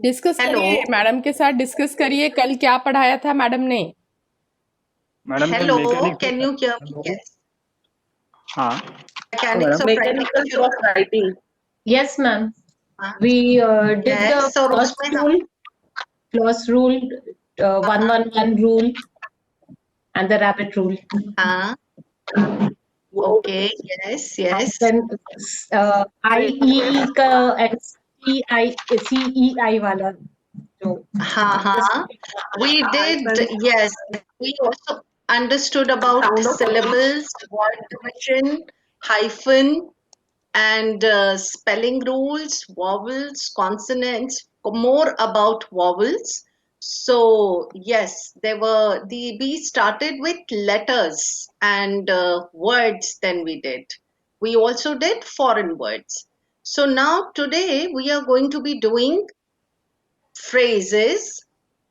Discuss hello करिए madam के साथ, डिस्कस करिए कल क्या पढ़ाया था मैडम ने। मैडम मैं hello mechanic can you hear me? Hello yes, हाँ मैकेनिक्स ऑफ राइटिंग का शुरू writing. Yes, ma'am. हाँ, We did the यस, और first उसमें rule, clause rule, 111 rule, and the rabbit rule. हाँ, okay, yes And yes, then IE का and CEI वाला जो हाँ हाँ, we did, yes, we also understood about Sound of syllables, word division, hyphen, and spelling rules, vowels, consonants, more about vowels. So yes, we started with letters and words, then we did. We also did foreign words. So now today we are going to be doing phrases,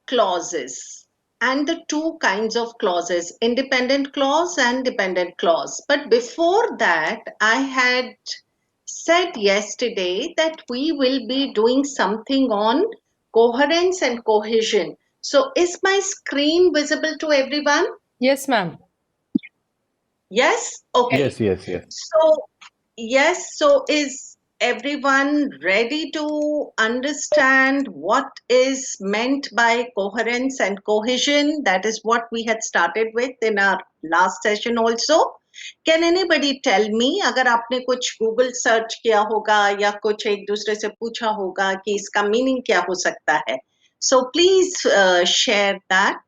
clauses, and the two kinds of clauses, independent clause and dependent clause. But before that, I had said yesterday that we will be doing something on coherence and cohesion. So is my screen visible to everyone? Yes ma'am. Yes? Okay. yes So, yes, so is everyone ready to understand what is meant by coherence and cohesion? That is what we had started with in our last session also. Can anybody tell me, अगर आपने कुछ Google search किया होगा या कुछ एक दूसरे से पूछा होगा कि इसका meaning क्या हो सकता है? So please share that.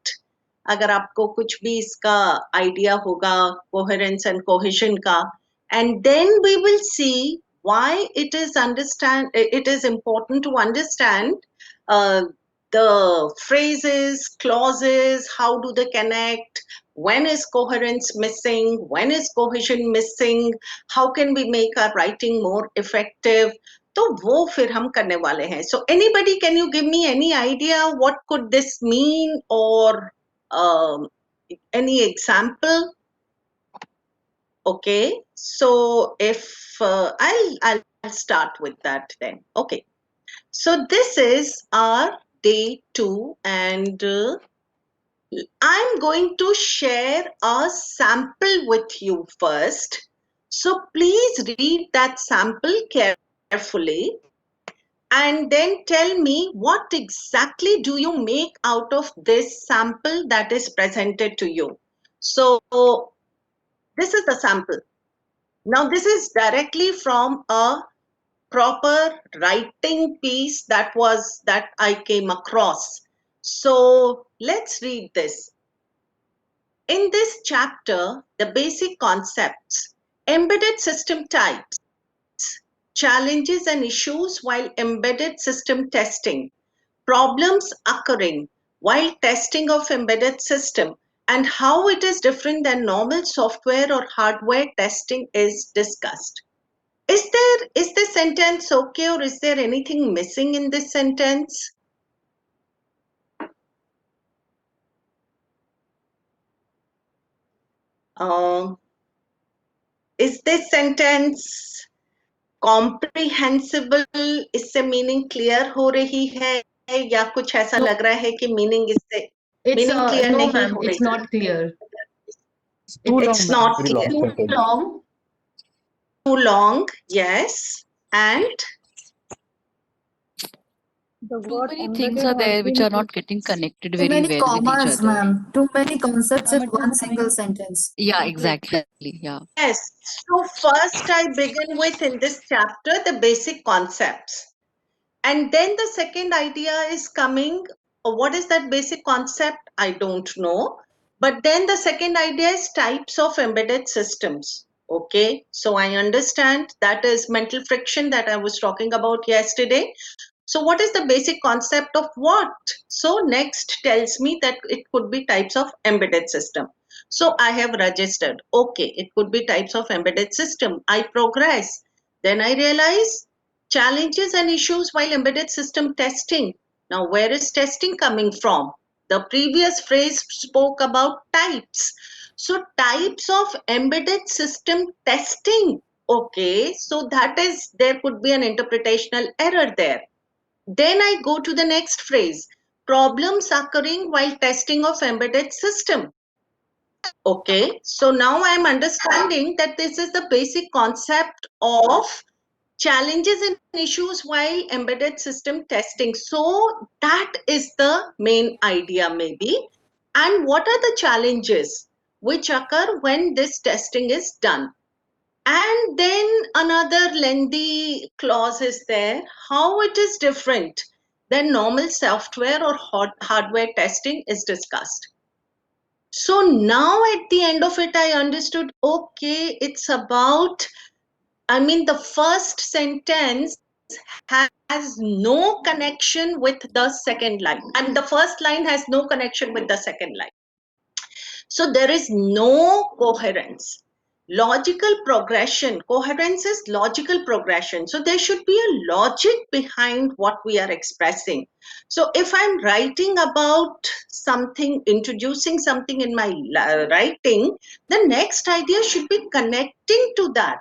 अगर आपको कुछ भी इसका आइडिया होगा कोहेरेंस एंड कोहेशन का, and then we will see why it is important to understand the phrases, clauses, how do they connect, when is coherence missing, when is cohesion missing, how can we make our writing more effective. तो वो फिर हम करने वाले हैं. So anybody, can you give me any idea what could this mean, or any example? Okay, so if I'll start with that then. Okay, so this is our day 2, and I'm going to share a sample with you first. So please read that sample carefully and then tell me what exactly do you make out of this sample that is presented to you. So this is the sample. Now this is directly from a proper writing piece that I came across. So let's read this. In this chapter, the basic concepts, embedded system types, challenges and issues while embedded system testing, problems occurring while testing of embedded system, and how it is different than normal software or hardware testing is discussed. Is this sentence okay, or is there anything missing in this sentence? Is this sentence comprehensible? इससे meaning clear हो रही है या कुछ ऐसा लग रहा है कि मीनिंग इससे मीनिंग क्लियर no, नहीं ma'am, हो it's रही? not clear. It's not very clear. long Too sentence. long. Too long, yes. And The Too word many things embedded are has there which been are not getting connected Too very many well with each commas, other. ma'am. Too many concepts in one single sentence. Yeah, exactly. Yeah. yes, so first I begin with, in this chapter, the basic concepts. And then the second idea is coming. What is that basic concept? I don't know. But then the second idea is types of embedded systems. Okay, so I understand that is mental friction that I was talking about yesterday. So what is the basic concept of what? So next tells me that it could be types of embedded system. So I have registered. Okay, it could be types of embedded system. I progress. Then I realize challenges and issues while embedded system testing. Now, where is testing coming from? The previous phrase spoke about types. So types of embedded system testing. Okay, so that is, there could be an interpretational error there. Then I go to the next phrase, problems occurring while testing of embedded system. Okay, so now I'm understanding that this is the basic concept of challenges and issues while embedded system testing. So that is the main idea maybe. And what are the challenges which occur when this testing is done? And then another lengthy clause is there, how it is different than normal software or hardware testing is discussed. So now at the end of it, I understood, okay, it's about, the first sentence has no connection with the second line, and the first line has no connection with the second line. So there is no coherence. Logical progression, coherence is logical progression. So there should be a logic behind what we are expressing. So if I'm writing about something, introducing something in my writing, the next idea should be connecting to that.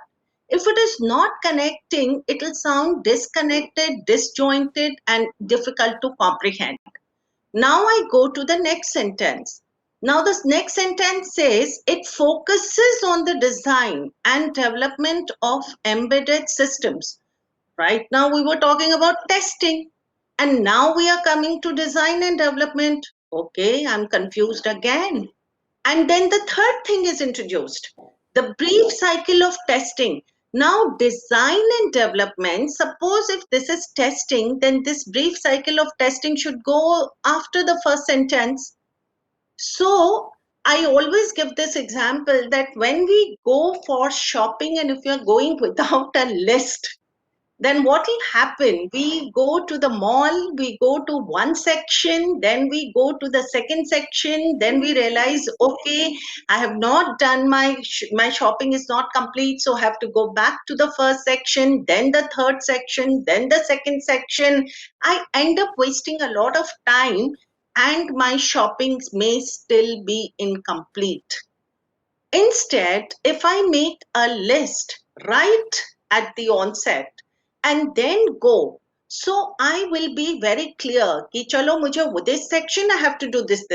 If it is not connecting, it will sound disconnected, disjointed, and difficult to comprehend. Now I go to the next sentence. Now the next sentence says it focuses on the design and development of embedded systems. Right now we were talking about testing, and now we are coming to design and development. Okay, I'm confused again. And then the third thing is introduced, the brief cycle of testing. Now design and development, suppose if this is testing, then this brief cycle of testing should go after the first sentence. So I always give this example that when we go for shopping, and if you're going without a list, then what will happen? We go to the mall, we go to one section, then we go to the second section, then we realize, okay, I have not done my shopping is not complete, so I have to go back to the first section, then the third section, then the second section. I end up wasting a lot of time and my shopping may still be incomplete. Instead, if I make a list right at the onset and then go, so I will be very clear कि चलो मुझे this section I have to do this.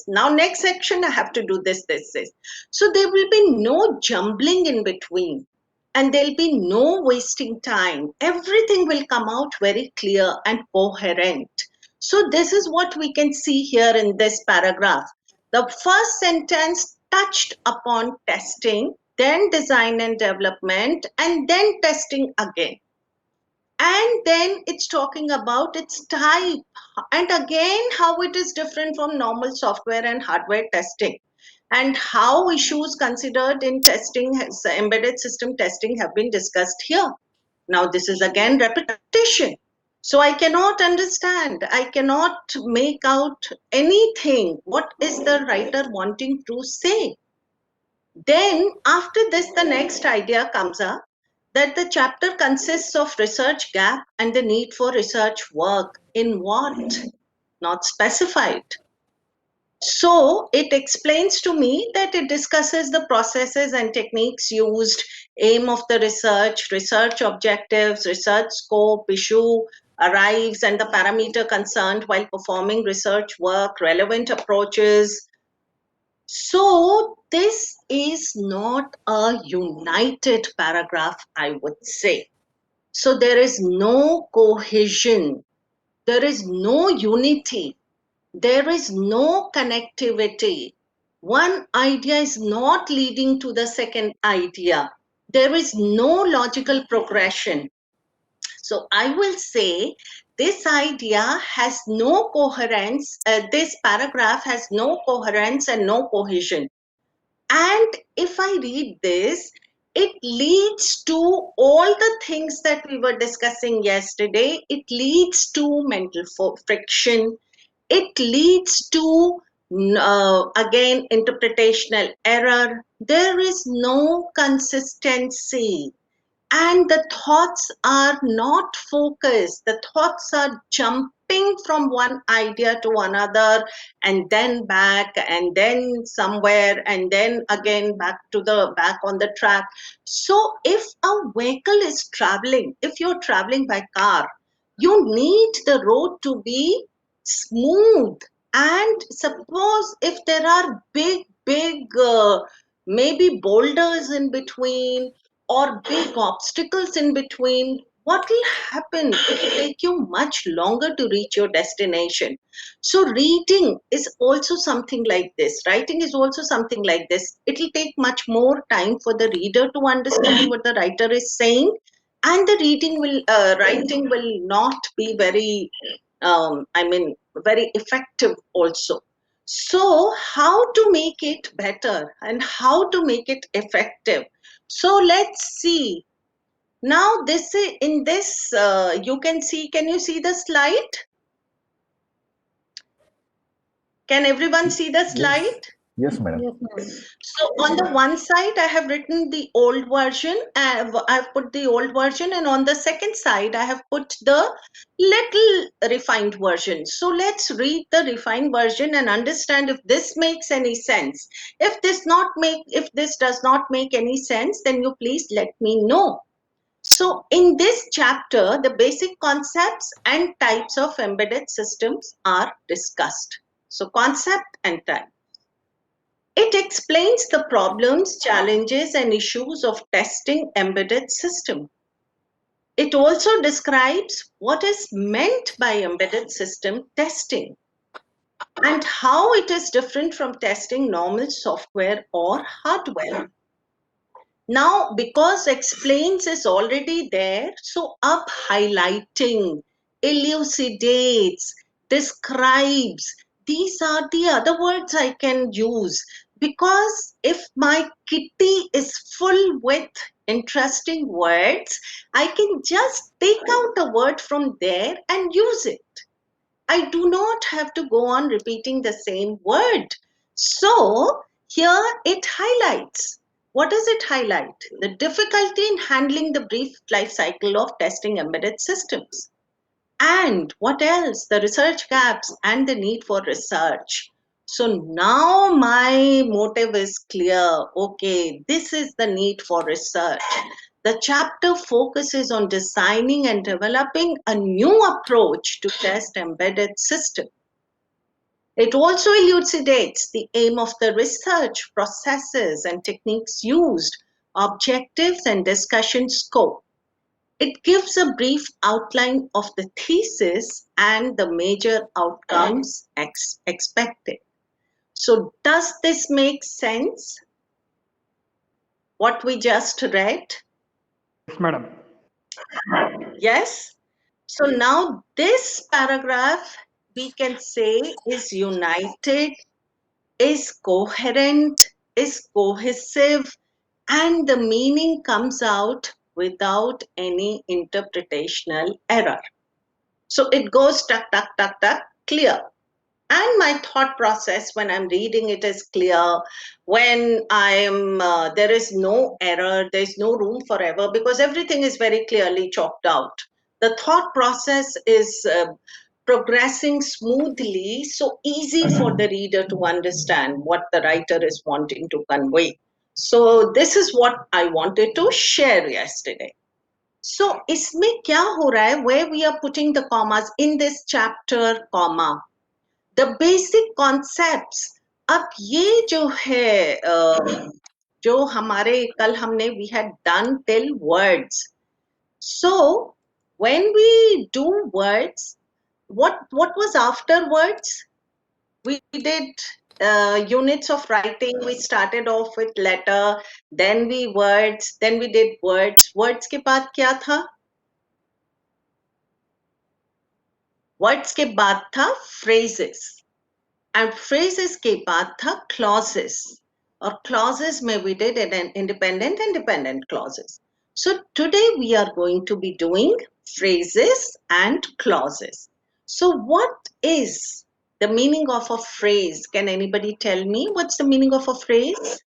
Now next section I have to do this. So there will be no jumbling in between and there'll be no wasting time. Everything will come out very clear and coherent. So this is what we can see here in this paragraph. The first sentence touched upon testing, then design and development, and then testing again. And then it's talking about its type, and again how it is different from normal software and hardware testing, and how issues considered in testing, embedded system testing, have been discussed here. Now this is again repetition. So I cannot understand, I cannot make out anything. What is the writer wanting to say? Then after this, the next idea comes up, that the chapter consists of research gap and the need for research work in what? Not specified. So it explains to me that it discusses the processes and techniques used, aim of the research, research objectives, research scope, issue arrives, and the parameter concerned while performing research work, relevant approaches. So this is not a united paragraph, I would say. So there is no cohesion, there is no unity, there is no connectivity. One idea is not leading to the second idea. There is no logical progression. So I will say this idea has no coherence. This paragraph has no coherence and no cohesion. And if I read this, it leads to all the things that we were discussing yesterday. It leads to mental friction. It leads to, again, interpretational error. There is no consistency. And the thoughts are not focused. The thoughts are jumping from one idea to another, and then back, and then somewhere, and then again back on the track. So if a vehicle is traveling, if you're traveling by car, You need the road to be smooth. And suppose if there are big, maybe boulders in between or big obstacles in between, what will happen? It will take you much longer to reach your destination. So reading is also something like this. Writing is also something like this. It will take much more time for the reader to understand what the writer is saying, and the writing will not be very, very effective also. So how to make it better and how to make it effective? So let's see. Now this is in this, you can see, can you see the slide? Can everyone see the slide? Yes, madam. Yes, ma'am. So on the one side, I have written the old version. I've put the old version, and on the second side, I have put the little refined version. So let's read the refined version and understand if this makes any sense. If this does not make any sense, then you please let me know. So in this chapter, the basic concepts and types of embedded systems are discussed. So concept and type. It explains the problems, challenges, and issues of testing embedded system. It also describes what is meant by embedded system testing and how it is different from testing normal software or hardware. Now, because explains is already there, so up highlighting, elucidates, describes, these are the other words I can use, because if my kitty is full with interesting words, I can just take out a word from there and use it. I do not have to go on repeating the same word. So here it highlights. What does it highlight? The difficulty in handling the brief life cycle of testing embedded systems. And what else? The research gaps and the need for research. So now my motive is clear. Okay, this is the need for research. The chapter focuses on designing and developing a new approach to test embedded systems. It also elucidates the aim of the research, processes and techniques used, objectives and discussion scope. It gives a brief outline of the thesis and the major outcomes expected. So does this make sense? What we just read? Yes, madam. Yes? So now this paragraph we can say is united, is coherent, is cohesive, and the meaning comes out without any interpretational error. So it goes tuck, tuck, tuck, tuck, clear. And my thought process when I'm reading it is clear. When there is no error, there's no room for error because everything is very clearly chalked out. The thought process is progressing smoothly, so easy for the reader to understand what the writer is wanting to convey. So this is what I wanted to share yesterday. So इसमें क्या हो रहा है? Where we are putting the commas in this chapter, comma. The basic concepts. अब ये जो है जो हमारे कल हमने we had done till words. So when we do words, what was after words? We did units of writing. We started off with letter, then we words, then we did words. Words के बाद क्या था? Words के बाद था phrases. And phrases के बाद था clauses. Or clauses में we did an independent and dependent clauses. So today we are going to be doing phrases and clauses. So what is the meaning of a phrase? Can anybody tell me what's the meaning of a phrase?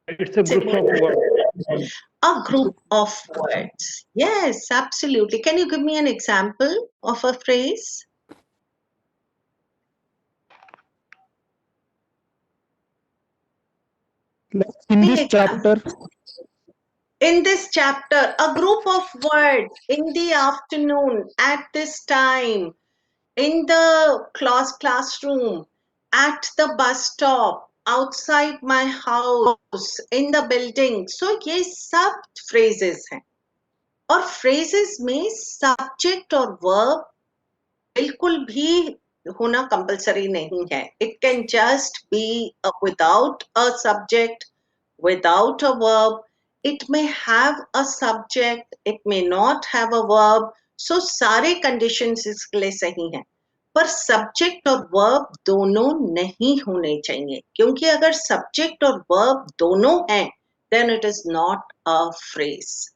It's a group of words. A group of words. Yes, absolutely. Can you give me an example of a phrase? In Big this example. chapter, in this chapter, a group of words in the afternoon at this time, in the classroom, at the bus stop, outside my house, in the building. So ये सब phrases हैं. और phrases में subject और verb बिल्कुल भी होना compulsory नहीं है. It can just be without a subject, without a verb. It may have a subject, it may not have a verb. So सारे conditions इसके लिए सही हैं. पर subject और verb दोनों नहीं होने चाहिए, क्योंकि अगर subject और verb दोनों हैं, then it is not a phrase.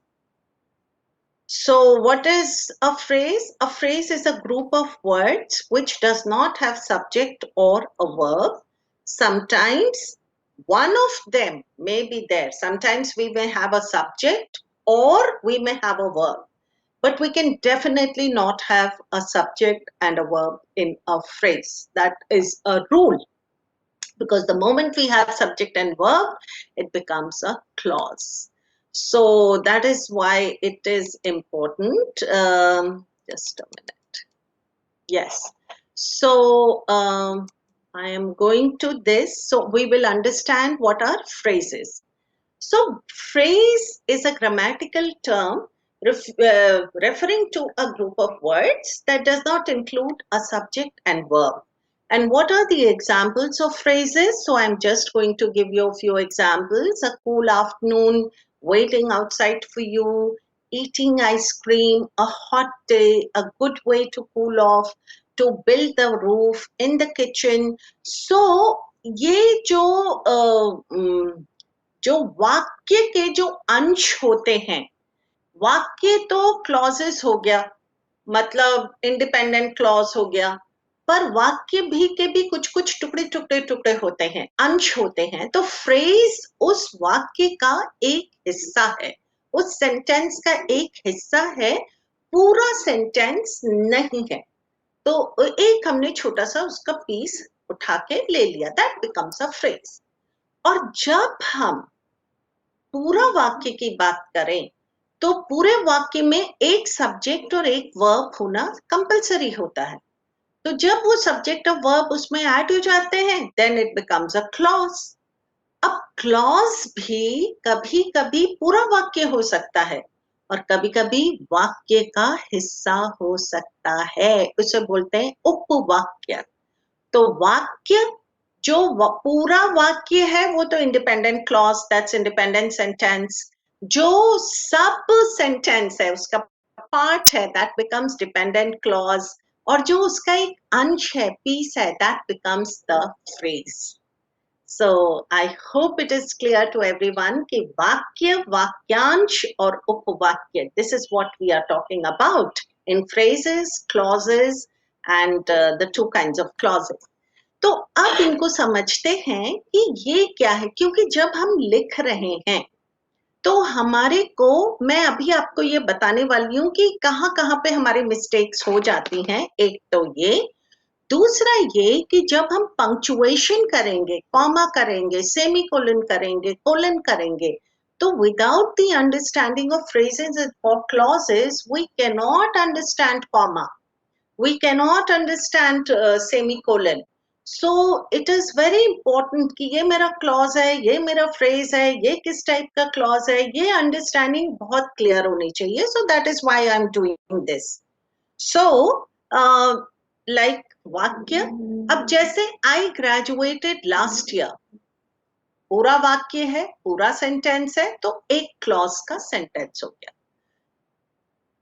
So what is a phrase? A phrase is a group of words which does not have subject or a verb. Sometimes one of them may be there. Sometimes we may have a subject or we may have a verb. But we can definitely not have a subject and a verb in a phrase. That is a rule. Because the moment we have subject and verb, it becomes a clause. So that is why it is important. Just a minute. Yes. So I am going to this. So we will understand what are phrases. So phrase is a grammatical term referring to a group of words that does not include a subject and verb. And what are the examples of phrases? So I'm just going to give you a few examples. A cool afternoon, waiting outside for you, eating ice cream, a hot day, a good way to cool off, to build the roof, in the kitchen. So ये जो वाक्य के जो अंश होते हैं, वाक्य तो क्लॉजेस हो गया, मतलब इंडिपेंडेंट क्लॉज हो गया, पर वाक्य भी के भी कुछ कुछ टुकड़े होते हैं, अंश होते हैं. तो फ्रेज उस वाक्य का एक हिस्सा है, उस सेंटेंस का एक हिस्सा है, पूरा सेंटेंस नहीं है. तो एक हमने छोटा सा उसका पीस उठा के ले लिया, दैट बिकम्स अ फ्रेज. और जब हम पूरा वाक्य की बात करें तो पूरे वाक्य में एक सब्जेक्ट और एक वर्ब होना कंपलसरी होता है. तो जब वो सब्जेक्ट और वर्ब उसमें ऐड हो जाते हैं, then it becomes a clause. अब क्लॉज भी कभी कभी पूरा वाक्य हो सकता है और कभी कभी वाक्य का हिस्सा हो सकता है, उसे बोलते हैं उपवाक्य. तो वाक्य जो पूरा वाक्य है वो तो independent clause, that's independent sentence. जो सब सेंटेंस है उसका पार्ट है, दैट बिकम्स डिपेंडेंट क्लॉज. और जो उसका एक अंश है, पीस है, that becomes the phrase. So I hope it is clear to everyone कि वाक्य, वाक्यांश और उपवाक्य, this is what we are talking about in phrases, clauses and the two kinds of clauses. तो अब इनको समझते हैं कि ये क्या है, क्योंकि जब हम लिख रहे हैं तो हमारे को, मैं अभी आपको ये बताने वाली हूँ कि कहाँ पे हमारे मिस्टेक्स हो जाती हैं. एक तो ये, दूसरा ये कि जब हम पंक्चुएशन करेंगे, कॉमा करेंगे, सेमीकोलन करेंगे, कोलन करेंगे, तो without the understanding of phrases और clauses we can not understand comma, we can not understand semicolon. So it is very important कि ये मेरा क्लॉज है, ये मेरा फ्रेज है, ये किस टाइप का क्लॉज है, ये अंडरस्टैंडिंग बहुत क्लियर होनी चाहिए. सो that is why I am doing this. So like वाक्य, अब जैसे आई ग्रेजुएटेड लास्ट ईयर, पूरा वाक्य है, पूरा सेंटेंस है, तो एक क्लॉज का सेंटेंस हो गया.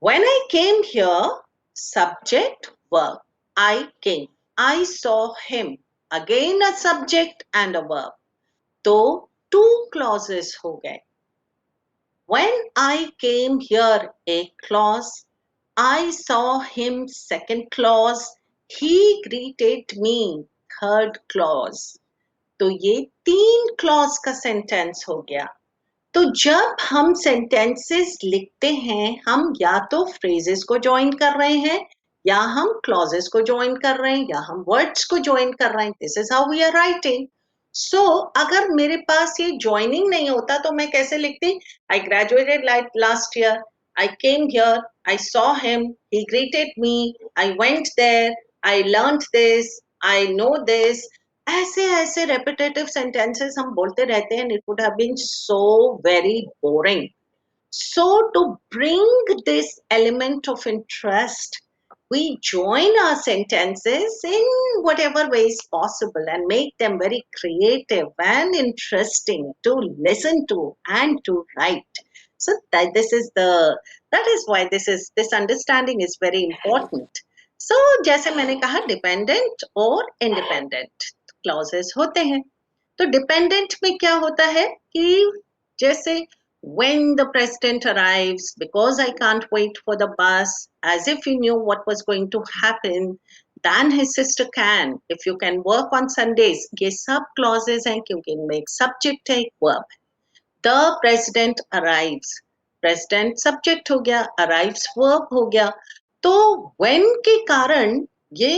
When I came here, subject verb, I came, I saw him, again a subject and a verb. तो two clauses हो गए. When I came here, एक clause, I saw him, second clause, he greeted me, third clause. तो ये 3 clause का sentence हो गया. तो जब हम sentences लिखते हैं, हम या तो phrases को join कर रहे हैं, या हम clauses को join कर रहे हैं, या हम words को join कर रहे हैं. This is how we are writing. सो अगर मेरे पास ये ज्वाइनिंग नहीं होता तो मैं कैसे लिखती? I graduated last year, I came here, I saw him, he greeted me, I went there, I learned this, I know this. ऐसे ऐसे रेपिटेटिव सेंटेंसेस हम बोलते रहते हैं. It would have been so very boring. So to bring this element of interest, we join our sentences in whatever ways possible and make them very creative and interesting to listen to and to write. So that is why this understanding is very important. So जैसे मैंने कहा dependent और independent clauses होते हैं. तो dependent में क्या होता है कि जैसे when the president arrives, because I can't wait for the bus, as if he knew what was going to happen, than his sister can. If you can work on Sundays, ये सब clauses हैं क्योंकि इनमें एक subject है, एक verb है. The president arrives. President subject हो गया, arrives verb हो गया. तो when के कारण ये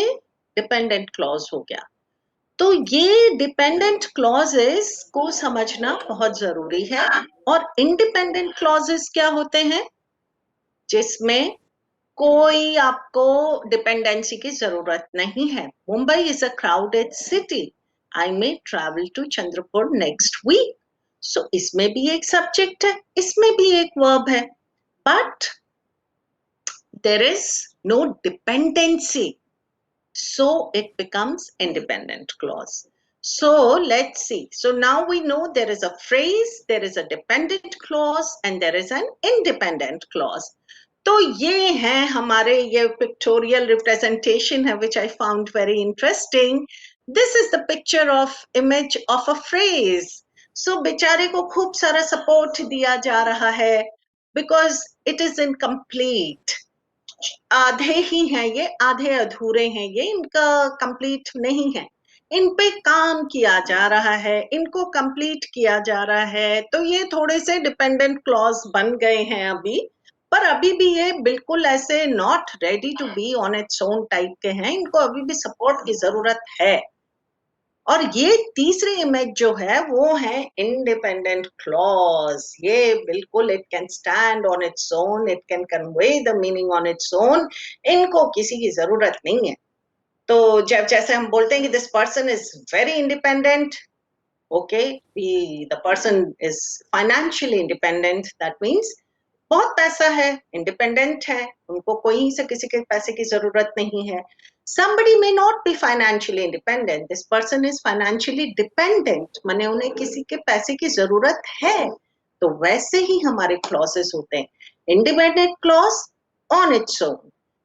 dependent clause हो गया. तो ये डिपेंडेंट क्लॉजेस को समझना बहुत जरूरी है. और इंडिपेंडेंट क्लॉजेस क्या होते हैं? जिसमें कोई आपको डिपेंडेंसी की जरूरत नहीं है. Mumbai is a crowded city. I may travel to Chandrapur next week. So इसमें भी एक सब्जेक्ट है, इसमें भी एक वर्ब है, but there is no dependency. So it becomes independent clause. So let's see. So now we know there is a phrase, there is a dependent clause, and there is an independent clause. तो ये है हमारे ये pictorial representation है which I found very interesting. This is the picture of image of a phrase. So बेचारे को खूब सारा support दिया जा रहा है because it is incomplete. आधे ही हैं ये, आधे अधूरे हैं ये, इनका कंप्लीट नहीं है. इन पे काम किया जा रहा है, इनको कंप्लीट किया जा रहा है. तो ये थोड़े से डिपेंडेंट क्लॉज बन गए हैं अभी, पर अभी भी ये बिल्कुल ऐसे not ready to be on its own type के हैं. इनको अभी भी सपोर्ट की जरूरत है. और ये तीसरी इमेज जो है वो है इंडिपेंडेंट क्लॉज. ये बिल्कुल it can stand on its own, it can convey the meaning on its own. इनको किसी की जरूरत नहीं है. तो जब जैसे हम बोलते हैं कि this person is very independent, okay, the person is financially independent, that means बहुत पैसा है, इंडिपेंडेंट है, उनको कोई से किसी के पैसे की जरूरत नहीं है. Somebody may not be financially independent. This person is financially dependent. माने उन्हें किसी के पैसे की जरूरत है. तो वैसे ही हमारे clauses होते हैं. Independent clause on its own.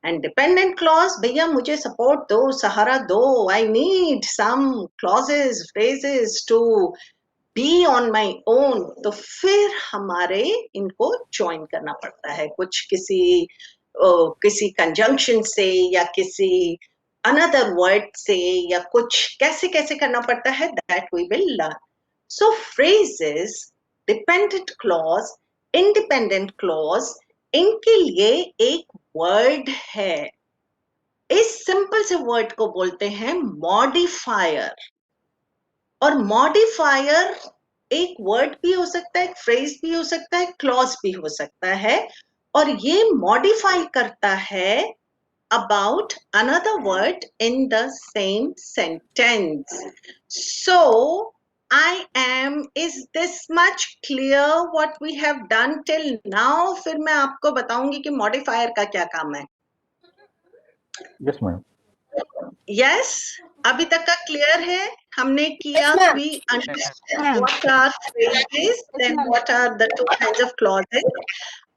And dependent clause, भैया मुझे support दो, सहारा दो. I need some clauses, phrases to be on my own. तो फिर हमारे इनको join करना पड़ता है. कुछ किसी कंजंक्शन से या किसी अनदर वर्ड से या कुछ कैसे कैसे करना पड़ता है, that we will learn. So phrases, dependent clause, independent clause, इनके लिए एक वर्ड है. इस सिंपल से वर्ड को बोलते हैं मॉडिफायर. और मॉडिफायर एक वर्ड भी हो सकता है, एक फ्रेज भी हो सकता है, क्लॉज भी हो सकता है. और ये मॉडिफाई करता है about another word in the same sentence. So I am, is this much clear what we have done till now? फिर मैं आपको बताऊंगी कि modifier का क्या काम है. Yes, ma'am. Yes, अभी तक का क्लियर है. हमने किया, we understand what are phrases, then what are the two kinds of clauses.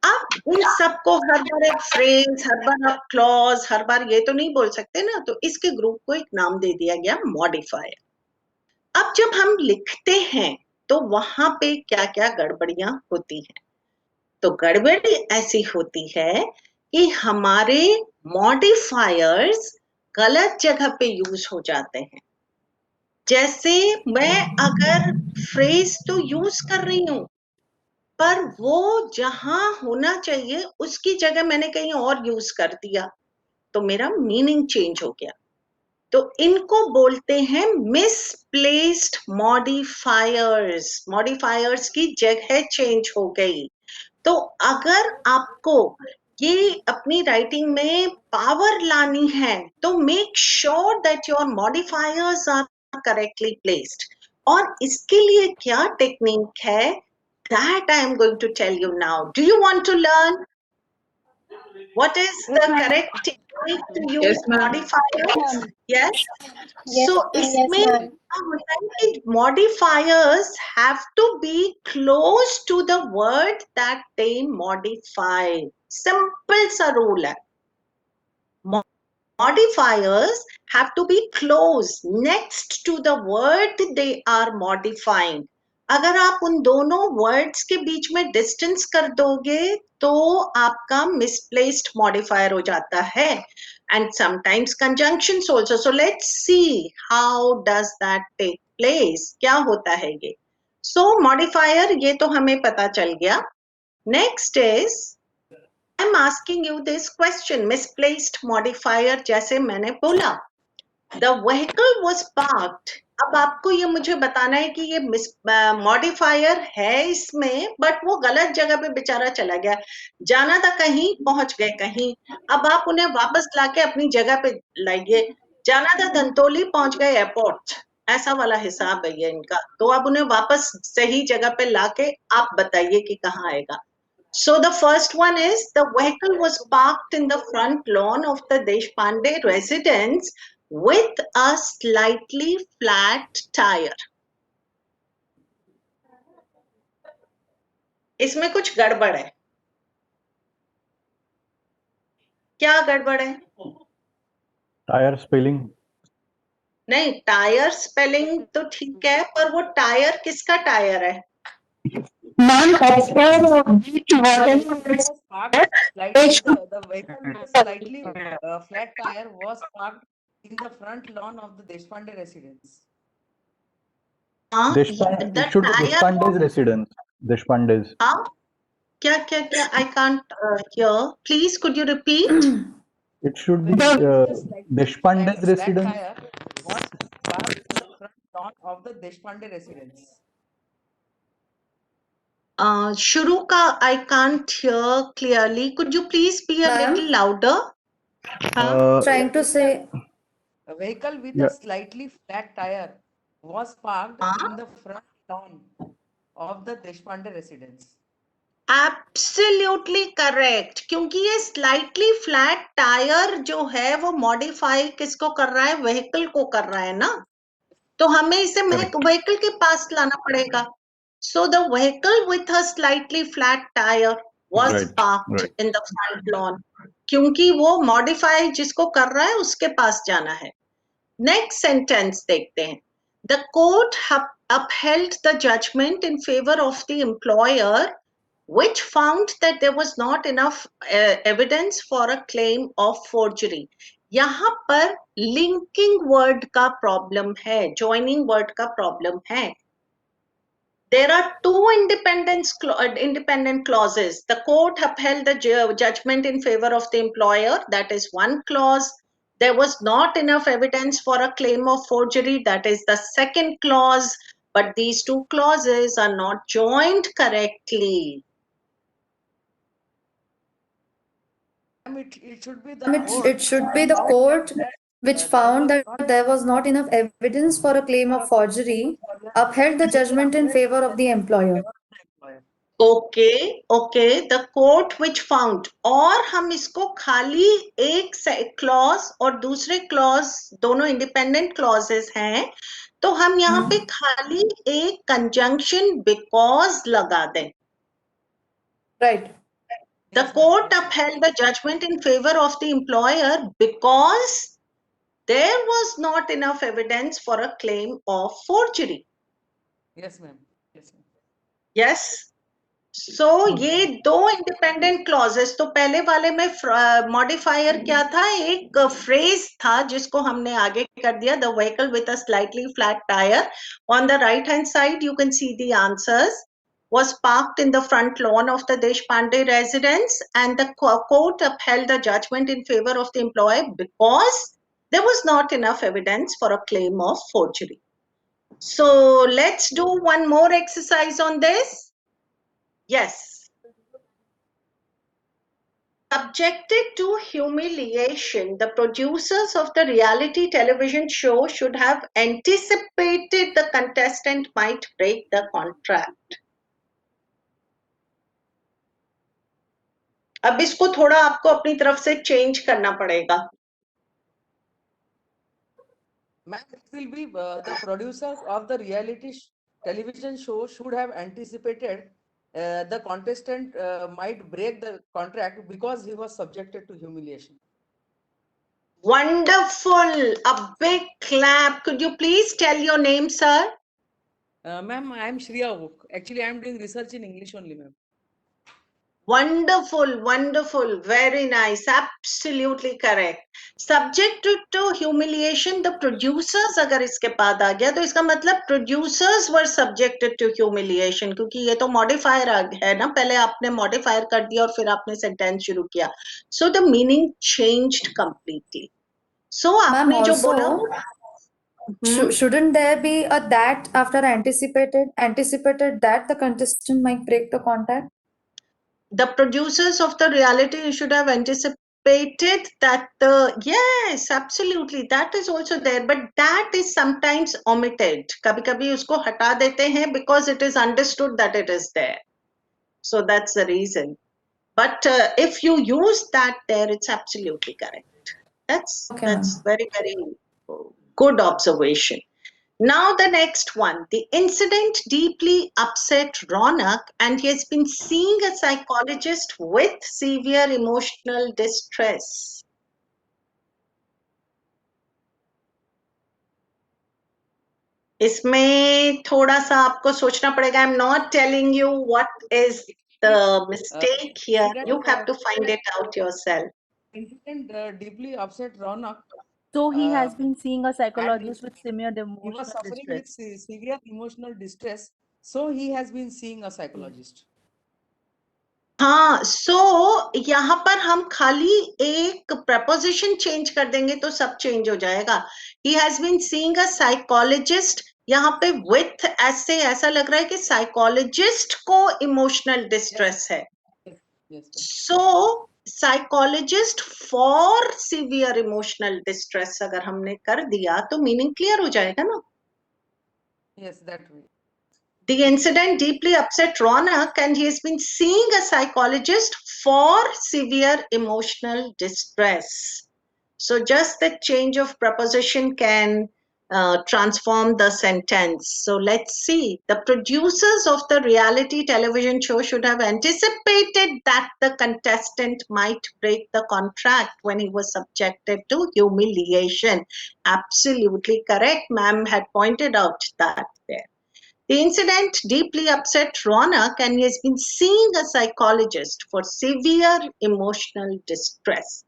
अब इन सबको हर बार एक फ्रेज, हर बार आप क्लॉज, हर बार ये तो नहीं बोल सकते ना. तो इसके ग्रुप को एक नाम दे दिया गया मॉडिफायर. अब जब हम लिखते हैं तो वहां पे क्या क्या गड़बड़ियां होती हैं. तो गड़बड़ी ऐसी होती है कि हमारे मॉडिफायर्स गलत जगह पे यूज हो जाते हैं. जैसे मैं अगर फ्रेज तो यूज कर रही हूं, पर वो जहां होना चाहिए उसकी जगह मैंने कहीं और यूज कर दिया, तो मेरा मीनिंग चेंज हो गया. तो इनको बोलते हैं मिसप्लेस्ड मॉडिफायर्स। मॉडिफायर्स की जगह चेंज हो गई। तो अगर आपको ये अपनी राइटिंग में पावर लानी है तो make sure that your modifiers are correctly placed. और इसके लिए क्या टेक्निक है, that I am going to tell you now. Do you want to learn what is the correct technique to use modifiers? Yes. So इसमें क्या होता है कि modifiers have to be close to the word that they modify. Simple सा rule है. Modifiers have to be close next to the word they are modifying. अगर आप उन दोनों वर्ड्स के बीच में डिस्टेंस कर दोगे तो आपका मिसप्लेस्ड मॉडिफायर हो जाता है। And sometimes conjunctions also. So let's see how does that take place. क्या होता है ये? सो मॉडिफायर ये तो हमें पता चल गया। Next is I am asking you this question, misplaced modifier जैसे मैंने बोला, द व्हीकल वाज पार्क्ड। अब आपको ये मुझे बताना है कि ये मॉडिफायर है इसमें, बट वो गलत जगह पे बेचारा चला गया। जाना था कहीं, पहुंच गए कहीं। अब आप उन्हें वापस लाके अपनी जगह पे लाइए। जाना था धंतोली, पहुंच गए एयरपोर्ट। ऐसा वाला हिसाब है ये इनका। तो आप उन्हें वापस सही जगह पे लाके आप बताइए कि कहाँ आएगा। So the first one is the vehicle was parked in the front lawn of the Deshpande residence with a slightly flat tire. इसमें कुछ गड़बड़ है। क्या गड़बड़ है? Tyre spelling. नहीं, टायर स्पेलिंग तो ठीक है, पर वो टायर किसका टायर है? Ma'am, as per whatever was parked slightly, the vehicle was slightly flat tire was parked in the front lawn of the Deshpande residence. हाँ, Deshpande, the it should be tire Deshpande's residence. Deshpande's. हाँ, क्या क्या क्या? I can't hear. Please, could you repeat? It should be Deshpande's Flat residence. tire was parked in the front lawn of the Deshpande residence. शुरू का I can't hear clearly. Could you please be a Ma'am? little louder? हाँ, Trying to say, A vehicle with Yeah. a slightly flat tire was parked in the front lawn of the Deshpande residence. Absolutely correct. क्योंकि ये slightly flat tyre जो है वो modify किसको कर रहा है? व्हीकल को कर रहा है ना। तो हमें इसे व्हीकल के पास लाना पड़ेगा। So the vehicle with a slightly flat tyre was Right, parked right. In the front lawn. क्योंकि वो मॉडिफाई जिसको कर रहा है उसके पास जाना है। नेक्स्ट सेंटेंस देखते हैं। The court upheld the judgment in favor of the employer which found that there was not enough evidence for a claim of forgery. यहाँ पर linking word का problem है, joining word का problem है। There are two independent clauses. The court upheld the judgment in favor of the employer. That is one clause. There was not enough evidence for a claim of forgery. That is the second clause. But these two clauses are not joined correctly. It should be the court. it should be the court which found that there was not enough evidence for a claim of forgery, upheld the judgment in favor of the employer. Okay, okay. The court which found, और हम इसको खाली एक clause और दूसरे clause दोनों independent clauses हैं, तो हम यहाँ पे खाली एक conjunction because लगा दें। Right. The court upheld the judgment in favor of the employer because there was not enough evidence for a claim of forgery. Yes, ma'am. Yes, ma'am. Yes. So ये दो independent clauses, तो पहले वाले में modifier क्या था? एक phrase था जिसको हमने आगे कर दिया, the vehicle with a slightly flat tire. On the right hand side you can see the answers. Was parked in the front lawn of the Deshpande residence, and the court upheld the judgment in favor of the employer because there was not enough evidence for a claim of forgery. So let's do one more exercise on this. Yes. Subjected to humiliation, the producers of the reality television show should have anticipated the contestant might break the contract. अब इसको थोड़ा आपको अपनी तरफ से change करना पड़ेगा. Ma'am, it will be the producers of the reality television show should have anticipated the contestant might break the contract because he was subjected to humiliation. Wonderful. A big clap. Could you please tell your name, sir? Ma'am, I am Shriya Oak. Actually, I am doing research in English only, ma'am. Wonderful, wonderful, very nice, absolutely correct. Subjected to humiliation, the producers अगर इसके बाद आ गया तो इसका मतलब producers were subjected to humiliation क्योंकि ये तो modifier है ना, पहले आपने modifier कर दिया और फिर आपने sentence शुरू किया. So the meaning changed completely. So Ma'am, आपने जो also, बोला, shouldn't there be a that after anticipated that the contestant might break the contract? the producers of the reality should have anticipated that yes, absolutely, that is also there, but that is sometimes omitted. कभी कभी उसको हटा देते हैं because it is understood that it is there. So that's the reason. But if you use that there, it's absolutely correct. That's Okay, that's very, very good observation. Now the next one. The incident deeply upset Ronak and he has been seeing a psychologist with severe emotional distress. इसमें थोड़ा सा आपको सोचना पड़ेगा. I'm not telling you what is the mistake here. You have to find it out yourself. Incident deeply upset Ronak. So he has Uh, been seeing a and psychologist with severe he was emotional suffering with distress. severe emotional distress, so he has been seeing a psychologist. हाँ, so यहाँ पर हम खाली एक preposition change कर देंगे तो सब change हो जाएगा. He has been seeing a psychologist. यहाँ पे with ऐसे ऐसा लग रहा है कि psychologist को emotional distress है. Yes. So psychologist for severe emotional distress अगर हमने कर दिया तो meaning clear हो जाएगा ना. Yes, that way. The incident deeply upset Ronak and he has been seeing a psychologist for severe emotional distress. So just the change of preposition can transform the sentence. So let's see. The producers of the reality television show should have anticipated that the contestant might break the contract when he was subjected to humiliation. Absolutely correct. Ma'am had pointed out that there. The incident deeply upset Ronak and he has been seeing a psychologist for severe emotional distress.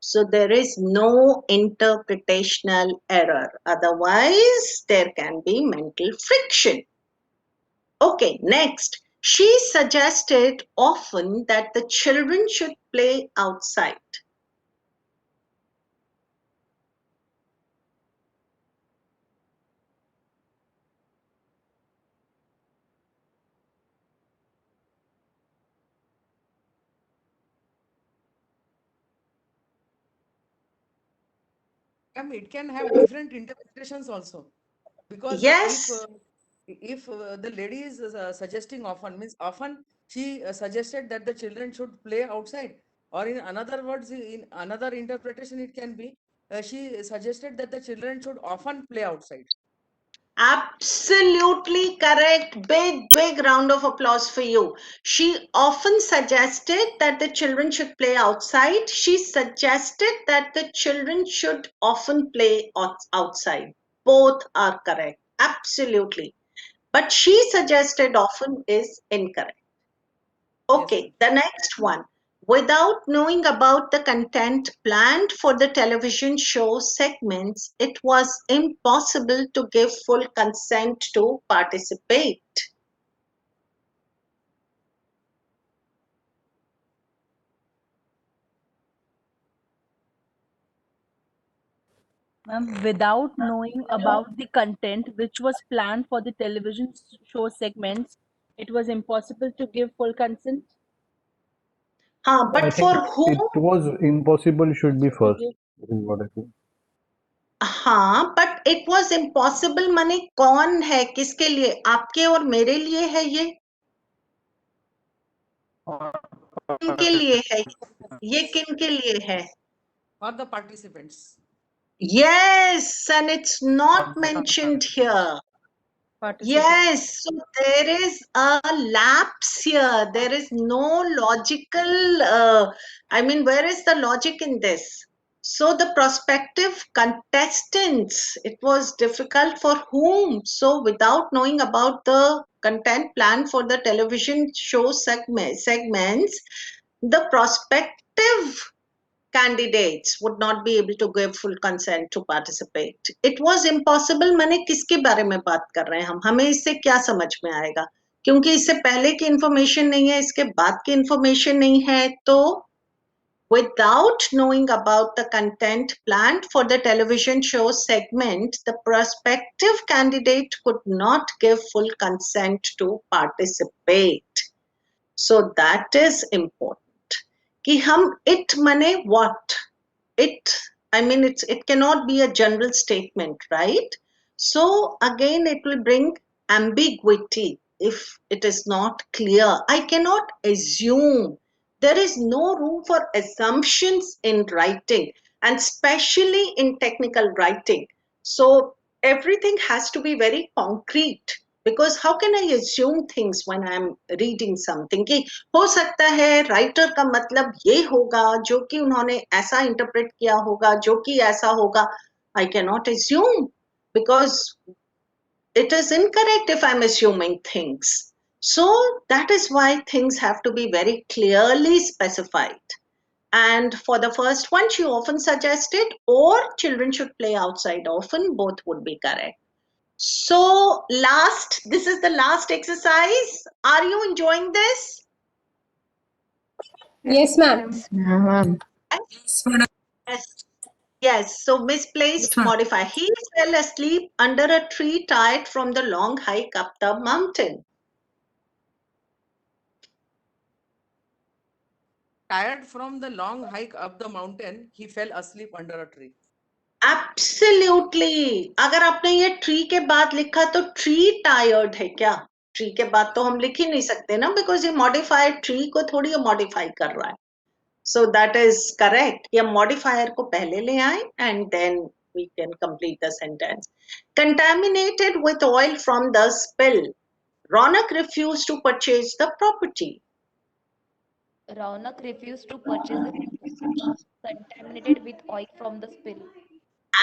So there is no interpretational error. Otherwise, there can be mental friction. Okay, next. She suggested often that the children should play outside. It can have different interpretations also, because Yes. if the lady is suggesting often, means often she suggested that the children should play outside, or in another words, in another interpretation it can be she suggested that the children should often play outside. Absolutely correct. Big, big round of applause for you. She often suggested that the children should play outside. She suggested that the children should often play outside. Both are correct. Absolutely. But she suggested often is incorrect. Okay, the next one. Without knowing about the content planned for the television show segments, it was impossible to give full consent to participate. Without knowing about the content which was planned for the television show segments, it was impossible to give full consent. हाँ, I but think for whom? it was impossible should be first. give- This is what I think. हाँ, but it was impossible माने कौन है, किसके लिए? आपके और मेरे लिए है ये? किन के लिए है? ये किन के लिए है? For the participants. Yes, and it's not mentioned here. Yes, so there is a lapse here. There is no logical, where is the logic in this? So the prospective contestants, it was difficult for whom? So without knowing about the content plan for the television show segments, the prospective candidates would not be able to give full consent to participate. It was impossible माने किसके बारे में बात कर रहे हैं हम? हमें इससे क्या समझ में आएगा? क्योंकि इससे पहले की इंफॉर्मेशन नहीं है, इसके बाद की इंफॉर्मेशन नहीं है, तो without knowing about the content planned for the television show segment, the prospective candidate could not give full consent to participate. So that is important. कि हम it माने what? It cannot be a general statement, right? So again, it will bring ambiguity if it is not clear. I cannot assume. There is no room for assumptions in writing, and especially in technical writing. So everything has to be very concrete. Because how can I assume things when I'm reading something? कि हो सकता है writer का मतलब ये होगा जो कि उन्होंने ऐसा इंटरप्रेट किया होगा जो कि ऐसा होगा. I cannot assume because it is incorrect if I'm assuming things. So that is why things have to be very clearly specified. And for the first one, she often suggested, or children should play outside often, both would be correct. So this is the last exercise. Are you enjoying this? Yes, ma'am. Yes. Yes. So misplaced modify. He fell asleep under a tree tired from the long hike up the mountain. Tired from the long hike up the mountain, he fell asleep under a tree. Absolutely. अगर आपने ये tree के बाद लिखा तो tree tired है क्या? Tree के बाद तो हम लिख ही नहीं सकते ना, बिकॉज ये मॉडिफाइड ट्री को थोड़ी मॉडिफाई कर रहा है. So that is correct. ये modifier को पहले ले आए and then we can complete the sentence. Contaminated with oil from the spill. Ronak refused to purchase the property. Raunak refused to purchase the property contaminated with oil from the spill.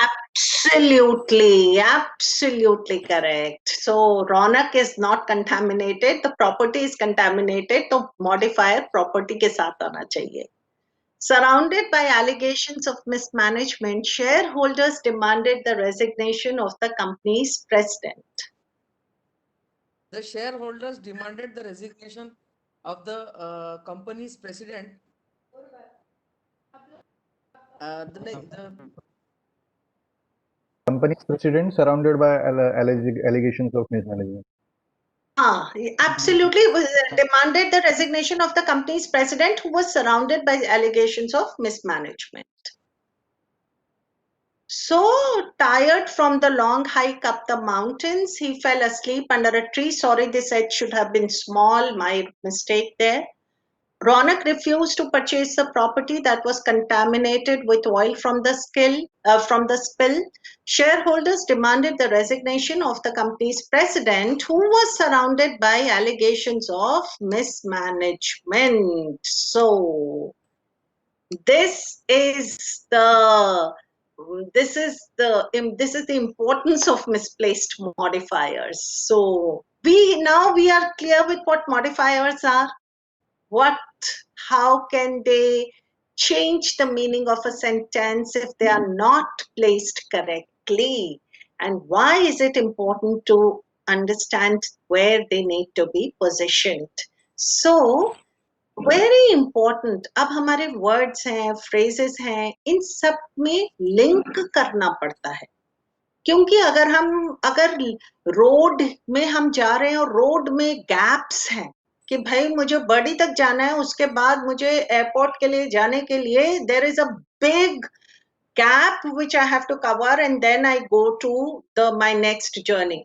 Absolutely correct. So Ronak is not contaminated. The property is contaminated. तो modifier property के साथ आना चाहिए. Surrounded by allegations of mismanagement, shareholders demanded the resignation of the company's president. The shareholders demanded the resignation of the company's president. The Company's president surrounded by allegations of mismanagement. Absolutely demanded the resignation of the company's president who was surrounded by allegations of mismanagement. So tired from the long hike up the mountains, he fell asleep under a tree. Sorry, this edge should have been small, my mistake there. Ronak refused to purchase the property that was contaminated with oil from the spill. Shareholders demanded the resignation of the company's president, who was surrounded by allegations of mismanagement. So this is the importance of misplaced modifiers. So we are clear with what modifiers are. How can they change the meaning of a sentence if they are not placed correctly? And why is it important to understand where they need to be positioned? So very important. अब हमारे words हैं, phrases हैं, इन सब में link करना पड़ता है, क्योंकि अगर रोड में हम जा रहे हैं और रोड में गैप्स हैं कि भाई मुझे बड़ी तक जाना है, उसके बाद मुझे एयरपोर्ट के लिए जाने के लिए there is a big gap which I have to cover and then I go to my next journey.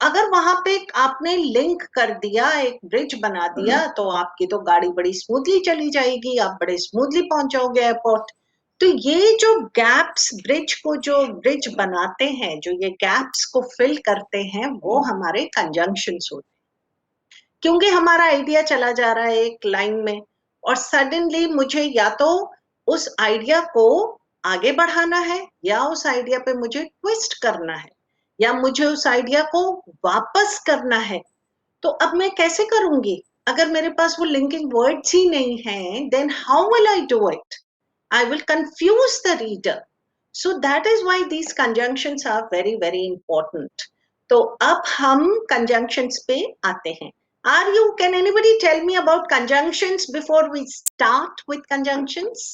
अगर वहां पे आपने लिंक कर दिया, एक ब्रिज बना दिया, तो आपकी तो गाड़ी बड़ी स्मूथली चली जाएगी, आप बड़े स्मूथली पहुंच जाओगे एयरपोर्ट। तो ये जो गैप्स, ब्रिज बनाते हैं, जो ये गैप्स को फिल करते हैं, वो हमारे कंजंक्शंस होते हैं। क्योंकि हमारा आइडिया चला जा रहा है एक लाइन में और सडनली मुझे या तो उस आइडिया को आगे बढ़ाना है या उस आइडिया पे मुझे ट्विस्ट करना है या मुझे उस आइडिया को वापस करना है। तो अब मैं कैसे करूंगी? अगर मेरे पास वो लिंकिंग वर्ड्स ही नहीं हैं, then how will I do it? I will confuse the reader. So that is why these conjunctions are very very important. तो अब हम कंजंक्शंस पे आते हैं। Can anybody tell me about conjunctions before we start with conjunctions?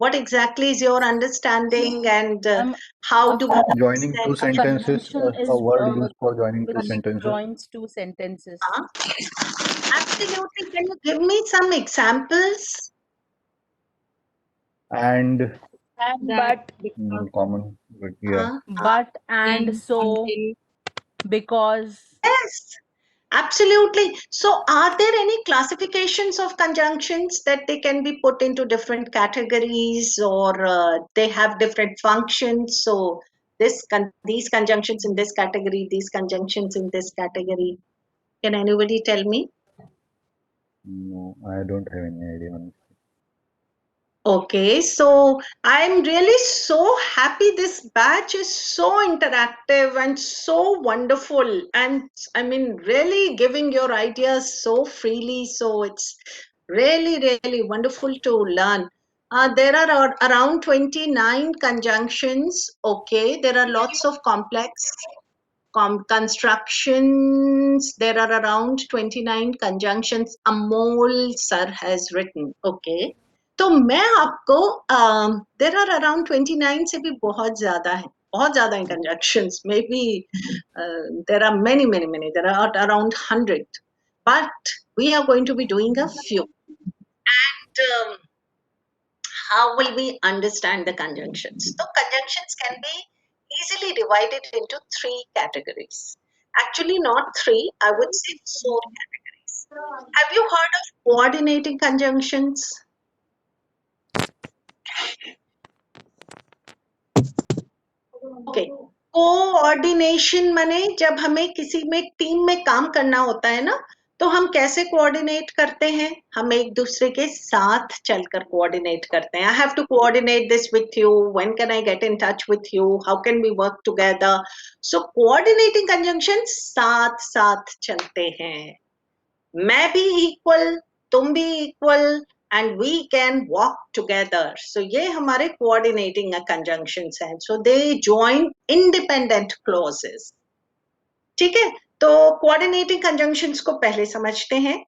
What exactly is your understanding and how do we Joining two understand sentences, Conjunction is a word used for joining two which sentences. joins two sentences. Absolutely. Can you give me some examples? And And but, common, but yeah. but, and, so, because. Yes, absolutely. So are there any classifications of conjunctions that they can be put into different categories, or they have different functions? So these conjunctions in this category, these conjunctions in this category. Can anybody tell me? No, I don't have any idea on it. Okay, so I'm really so happy. This batch is so interactive and so wonderful, and I mean really giving your ideas so freely. So it's really, really wonderful to learn. There are around 29 conjunctions. Okay, there are lots of complex constructions. There are around 29 conjunctions Amol sir has written. Okay. तो मैं आपको देर are around 29 से भी बहुत ज्यादा है, बहुत ज्यादा है conjunctions. Maybe there are many many many, there are around 100, but we are going to be doing a few. And how will we understand the conjunctions? So conjunctions can be easily divided into 3 categories. Actually not 3, I would say 4 categories. Have you heard of coordinating conjunctions? Okay, coordination माने जब हमें किसी में team में काम करना होता है ना, तो हम कैसे कोऑर्डिनेट करते हैं? हम एक दूसरे के साथ चलकर कोऑर्डिनेट करते हैं। I have to coordinate this with you, when can I get in touch with you, how can we work together? So coordinating conjunction साथ साथ चलते हैं। मैं भी इक्वल, तुम भी equal, and we can walk together. So ये हमारे coordinating conjunctions हैं. So they join independent clauses. ठीक है, तो coordinating conjunctions को पहले समझते हैं।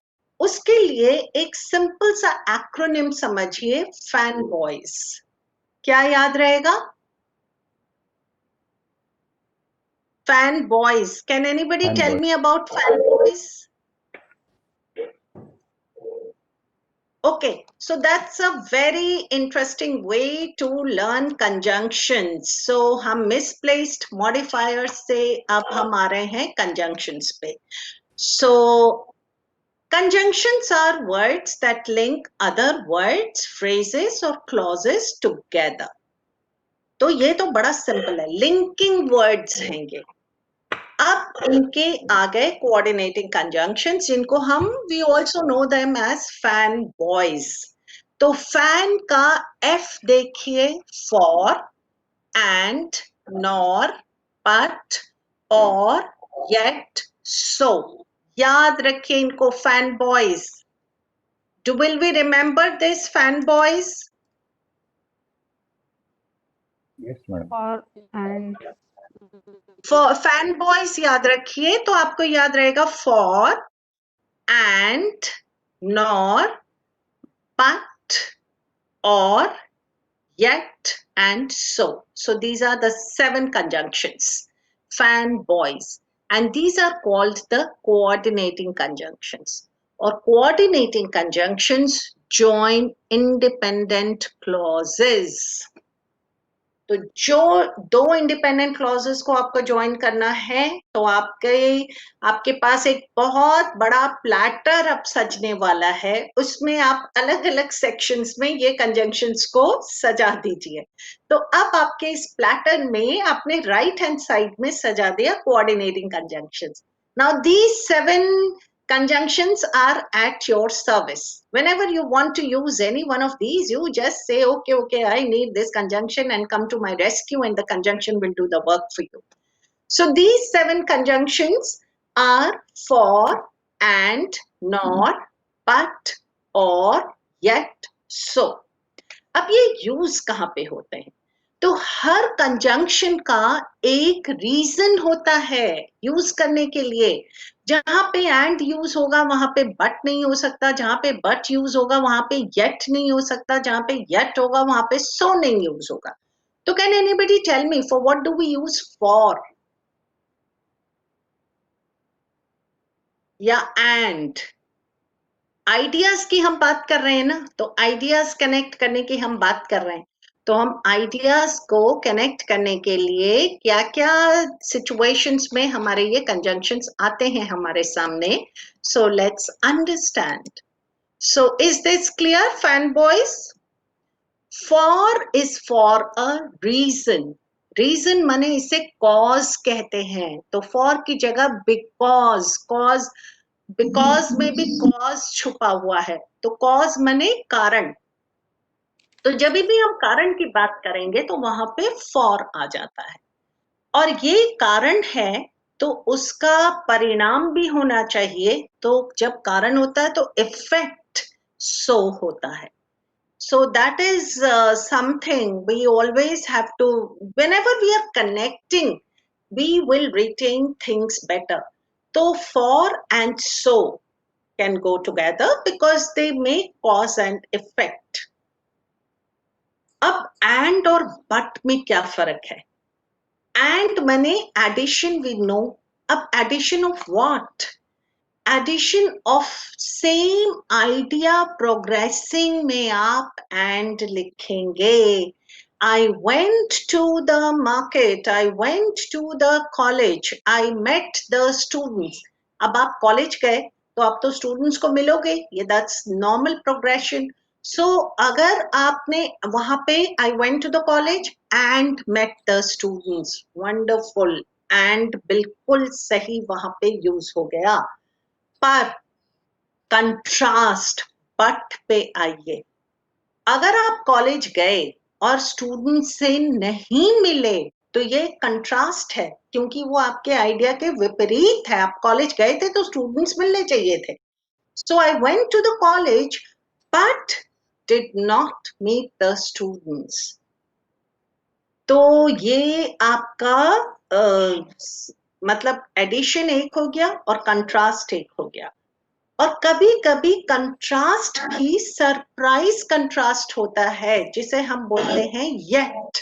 उसके लिए एक सिंपल सा एक्रोनिम समझिए, फैन बॉयज। क्या याद रहेगा? Fan boys. Can anybody tell me about fan boys? Okay, so that's a very interesting way to learn conjunctions. So हम misplaced modifiers से अब हम आ रहे हैं conjunctions पे. So conjunctions are words that link other words, phrases or clauses together. तो ये तो बड़ा simple है, linking words हैं ये। अब इनके आ गए coordinating conjunctions, जिनको हम we also know them as fan boys. तो fan का F देखिए, for, and, nor, but, or, yet, so. याद रखिए इनको, fan boys. Will we remember this, fan boys? Yes, madam. Or, and. For fan boys याद रखिए, तो आपको याद रहेगा for, and, nor, but, or, yet, and so. So these are the 7 conjunctions, fanboys, and these are called the coordinating conjunctions. Or coordinating conjunctions join independent clauses. तो जो 2 independent clauses को आपको ज्वाइन करना है तो आपके पास एक बहुत बड़ा प्लैटर अब सजने वाला है, उसमें आप अलग अलग सेक्शंस में ये कंजंक्शंस को सजा दीजिए। तो अब आपके इस प्लैटर में आपने राइट हैंड साइड में सजा दिया coordinating conjunctions. Now these 7 conjunctions are at your service. Whenever you want to use any one of these, you just say, okay, I need this conjunction, and come to my rescue, and the conjunction will do the work for you. So these 7 conjunctions are for, and, nor, but, or, yet, so. अब ये use कहाँ पे होते हैं? तो हर conjunction का एक reason होता है यूज करने के लिए। जहां पे एंड यूज होगा वहां पे बट नहीं हो सकता, जहां पे बट यूज होगा वहां पे येट नहीं हो सकता, जहां पे येट होगा वहां पे सो नहीं यूज होगा। तो can anybody tell me for what do we use for या एंड? आइडियाज की हम बात कर रहे हैं ना, तो आइडियाज कनेक्ट करने की हम बात कर रहे हैं। तो हम आइडियाज को कनेक्ट करने के लिए क्या क्या सिचुएशंस में हमारे ये कंजंक्शंस आते हैं हमारे सामने। So let's understand. So is this clear fan boys? For is for a reason. Reason माने इसे कॉज कहते हैं, तो फॉर की जगह बिकॉज, बिकॉज में भी कॉज छुपा हुआ है, तो कॉज माने कारण। तो जब भी हम कारण की बात करेंगे तो वहां पे फॉर आ जाता है, और ये कारण है तो उसका परिणाम भी होना चाहिए। तो जब कारण होता है तो इफेक्ट सो होता है। So that is something we always have to, whenever we are connecting, we will retain things better. So for and so can go together because they make cause and effect. अब and और but में क्या फर्क है? And माने addition we know. अब addition of what? Addition of same idea progressing में आप and लिखेंगे। I went to the market, I went to the college, I met the students. अब आप कॉलेज गए तो आप तो स्टूडेंट्स को मिलोगे, ये that's normal progression. So अगर आपने वहां पे I went to the college and met the students, wonderful, and बिल्कुल सही वहां पे यूज हो गया। पर कंट्रास्ट बट पे आइए। अगर आप कॉलेज गए और स्टूडेंट से नहीं मिले तो ये कंट्रास्ट है, क्योंकि वो आपके आइडिया के विपरीत है। आप कॉलेज गए थे तो स्टूडेंट्स मिलने चाहिए थे। So I went to the college but did not meet the students. तो ये आपका मतलब एडिशन एक हो गया और कंट्रास्ट एक हो गया। और कभी कभी कंट्रास्ट भी सरप्राइज कंट्रास्ट होता है, जिसे हम बोलते हैं येट।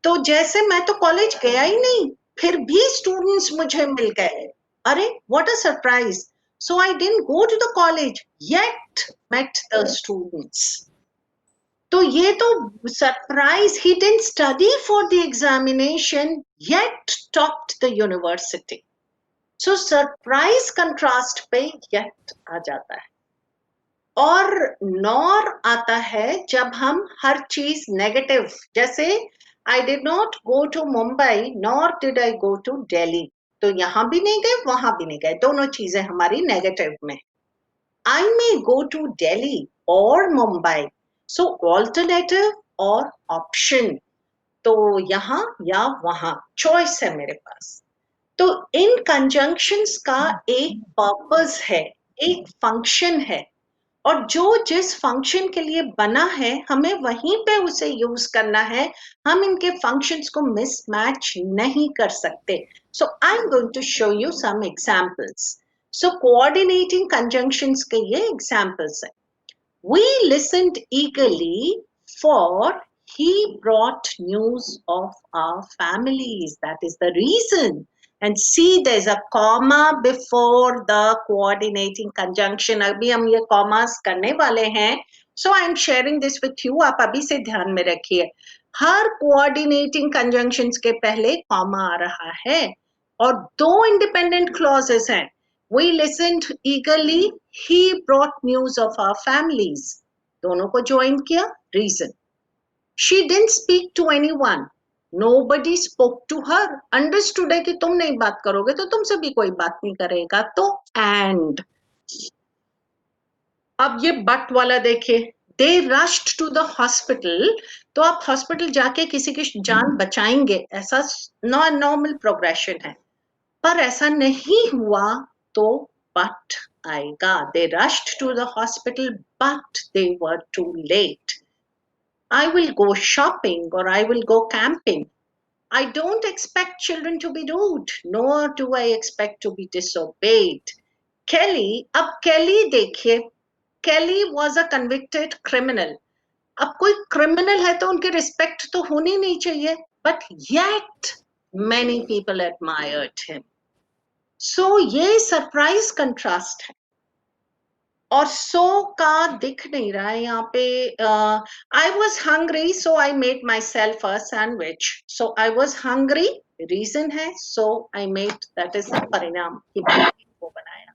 तो जैसे मैं तो कॉलेज गया ही नहीं, फिर भी स्टूडेंट्स मुझे मिल गए, अरे what a surprise. So I didn't go to the college yet met the students. तो ये तो surprise, he didn't study for the examination yet topped the university. So surprise contrast पे yet आ जाता है। और nor आता है जब हम हर चीज नेगेटिव, जैसे I did not go to Mumbai nor did I go to Delhi. तो यहां भी नहीं गए वहां भी नहीं गए, दोनों चीजें हमारी नेगेटिव में। I may go to Delhi or Mumbai. So alternative और option, तो यहां या वहां चॉइस है मेरे पास। तो इन कंजंक्शंस का एक पर्पस है, एक फंक्शन है, और जो जिस फंक्शन के लिए बना है हमें वहीं पे उसे यूज करना है। हम इनके फंक्शंस को मिसमैच नहीं कर सकते। So I am going to show you some examples. So coordinating conjunctions के ये एग्जांपल्स है। We listened eagerly, for he brought news of our families. That is the reason. And see, there's a comma before the coordinating conjunction. अभी हम ये commas करने वाले हैं. So I'm sharing this with you. आप अभी से ध्यान में रखिए. हर coordinating conjunctions के पहले comma आ रहा है. और दो independent clauses हैं. We listened eagerly. He brought news of our families. दोनों को join किया. Reason. She didn't speak to anyone. Nobody spoke to her. Understood है कि तुम नहीं बात करोगे तो तुमसे भी कोई बात नहीं करेगा. तो and. अब ये but वाला देखिए. They rushed to the hospital. तो आप hospital जाके किसी की जान बचाएंगे. ऐसा normal progression है. पर ऐसा नहीं हुआ तो but आएगा. They rushed to the hospital but they were too late. I will go shopping or I will go camping. I don't expect children to be rude, nor do I expect to be disobeyed. Kelly, अब Kelly देखिए. Kelly was a convicted criminal. अब कोई criminal है तो उनकी respect तो होनी नहीं चाहिए. But yet many people admired him. So ये सरप्राइज कंट्रास्ट है. और सो का दिख नहीं रहा है यहाँ पे. I was hungry so I made myself a sandwich. So I was hungry reason है. So I made, that is the परिणाम कि वो बनाया.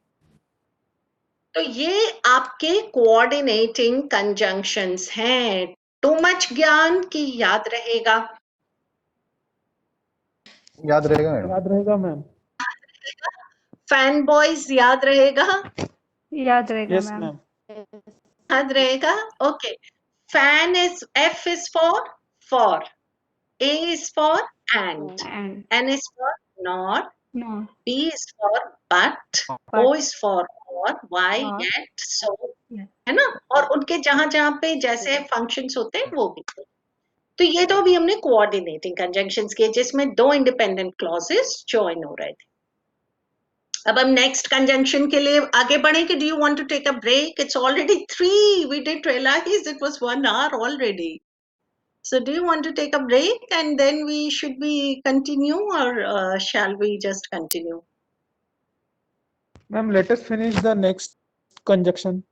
तो ये आपके कोऑर्डिनेटिंग कंजंक्शंस हैं. टू मच ज्ञान की याद रहेगा. याद रहेगा मैडम. याद रहेगा मैम. फैन बॉयज याद रहेगा. याद रहेगा Yes मैम. मैम. याद रहेगा. Okay. Fan is F is for, A is for and N is for not, B is for but, O is for or, Y yet, so, है ना. और उनके जहां जहां पे जैसे फंक्शंस होते हैं वो भी. तो ये तो अभी हमने कोऑर्डिनेटिंग कंजंक्शंस किए जिसमें दो इंडिपेंडेंट क्लॉजेस जॉइन हो रहे थे. अब हम नेक्स्ट कंजंक्शन के लिए आगे बढ़े कि do you want to take a break? It's already 3. We did realise it was 1 hour already. So do you want to take a break and then we should we continue or shall we just continue? Ma'am, let us finish the next conjunction.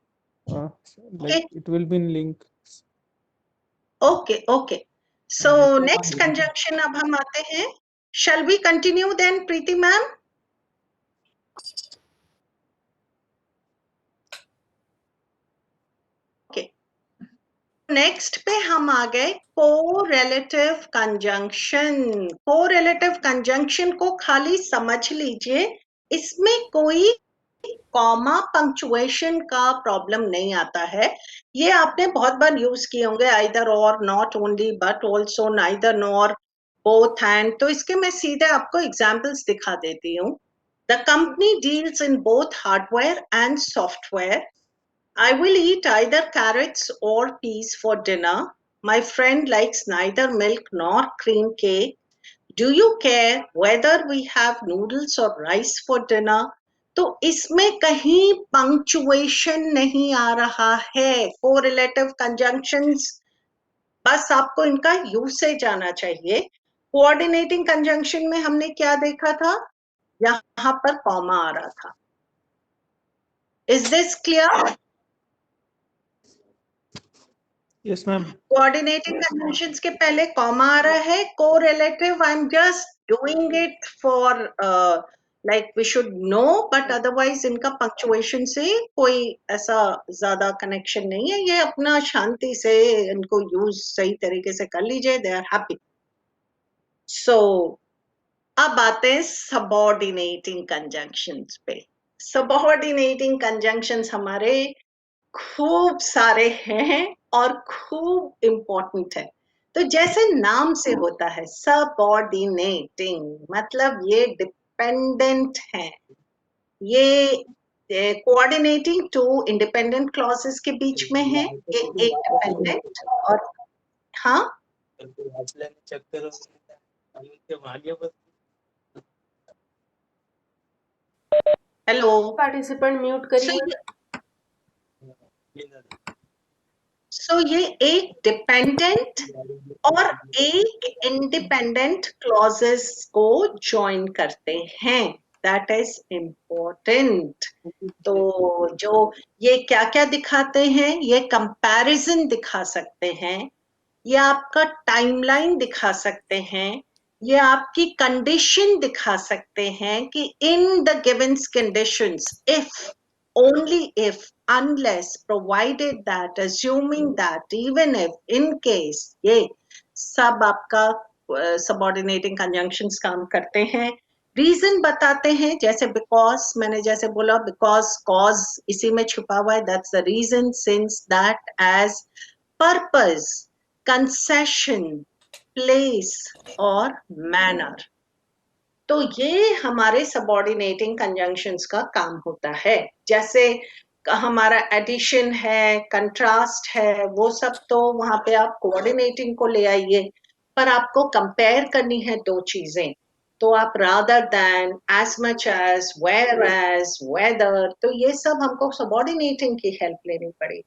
Like it will be in link. Okay, okay. So next conjunction अब हम आते हैं. Shall we continue then, Preeti ma'am? Next पे हम आ गए correlative conjunction. Correlative conjunction को खाली समझ लीजिए. इसमें कोई कॉमा पंक्चुएशन का प्रॉब्लम नहीं आता है. ये आपने बहुत बार यूज किए होंगे. आइदर और, not only, but also, neither nor, both and. तो इसके मैं सीधे आपको एग्जांपल्स दिखा देती हूँ. The company deals in both hardware and software. I will eat either carrots or peas for dinner. My friend likes neither milk nor cream cake. Do you care whether we have noodles or rice for dinner? तो इसमें कहीं punctuation नहीं आ रहा है. Correlative conjunctions बस आपको इनका usage आना चाहिए. कोऑर्डिनेटिंग कंजंक्शन में हमने क्या देखा था? यहाँ पर कॉमा आ रहा था. Is this clear? Yes ma'am. Coordinating conjunctions के पहले कॉमा आ रहा है. Correlative I am just doing it for like we should know, but otherwise इनका पंक्चुएशन से कोई ऐसा ज्यादा कनेक्शन नहीं है. ये अपना शांति से इनको यूज सही तरीके से कर लीजिए. They are happy. सो अब आते हैं सबऑर्डिनेटिंग कंजंक्शंस पे. सबऑर्डिनेटिंग कंजंक्शंस हमारे खूब सारे हैं और खूब इंपॉर्टेंट है. तो जैसे नाम से होता है सबऑर्डिनेटिंग, मतलब ये डिपेंडेंट है. ये कोऑर्डिनेटिंग टू इंडिपेंडेंट क्लॉजेस के बीच में है. ये एक डिपेंडेंट और हाँ हेलो पार्टिसिपेंट म्यूट करिए. सो ये एक डिपेंडेंट और एक इंडिपेंडेंट क्लॉजेस को ज्वाइन करते हैं, दैट इज इम्पोर्टेंट। तो जो ये क्या क्या दिखाते हैं, ये कंपैरिजन दिखा सकते हैं, ये आपका टाइमलाइन दिखा सकते हैं, ये आपकी कंडीशन दिखा सकते हैं कि in the given conditions, if, only if, unless, provided that, assuming that, even if, in case, ये सब आपका subordinating conjunctions काम करते हैं। रीजन बताते हैं, जैसे बिकॉज, मैंने जैसे बोला बिकॉज, कॉज इसी में छुपा हुआ है, that's the reason, since, that, as, purpose, concession, place और मैनर। तो ये हमारे सबऑर्डिनेटिंग कंजंक्शंस का काम होता है। जैसे हमारा एडिशन है, कंट्रास्ट है, वो सब तो वहां पे आप कोऑर्डिनेटिंग को ले आइए, पर आपको कंपेयर करनी है दो चीजें, तो आप rather than, as much as, whereas, whether, तो ये सब हमको सबऑर्डिनेटिंग की हेल्प लेनी पड़ेगी।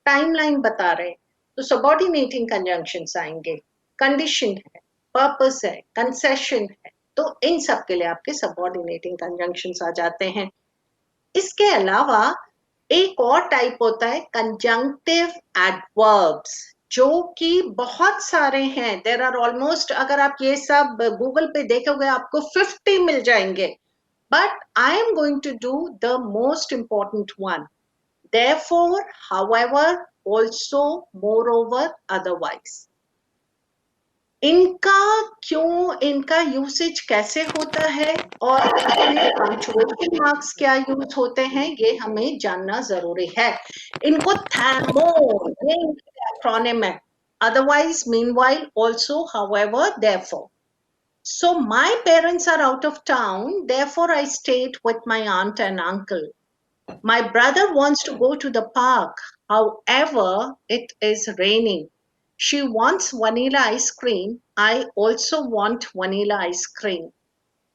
टाइमलाइन बता रहे तो सबऑर्डिनेटिंग कंजंक्शंस आएंगे, कंडीशन है, पर्पस है, कंसेशन है, तो इन सब के लिए आपके सबऑर्डिनेटिंग कंजंक्शंस आ जाते हैं। इसके अलावा एक और टाइप होता है कंजंक्टिव एडवर्ब्स, जो कि बहुत सारे हैं, देयर आर ऑलमोस्ट, अगर आप ये सब गूगल पे देखोगे आपको 50 मिल जाएंगे, but I am going to do the most important one, therefore, however, also, moreover, otherwise. इनका क्यों, इनका यूसेज कैसे होता है और पंक्चुएशन मार्क्स क्या यूज होते हैं, ये हमें जानना जरूरी है। इनको थैमो, ये एक्रोनिम है, otherwise, meanwhile, also, however, therefore. So my parents are out of town, therefore I stayed with my aunt and uncle. My brother wants to go to the park, however, it is raining. She wants vanilla ice cream. I also want vanilla ice cream.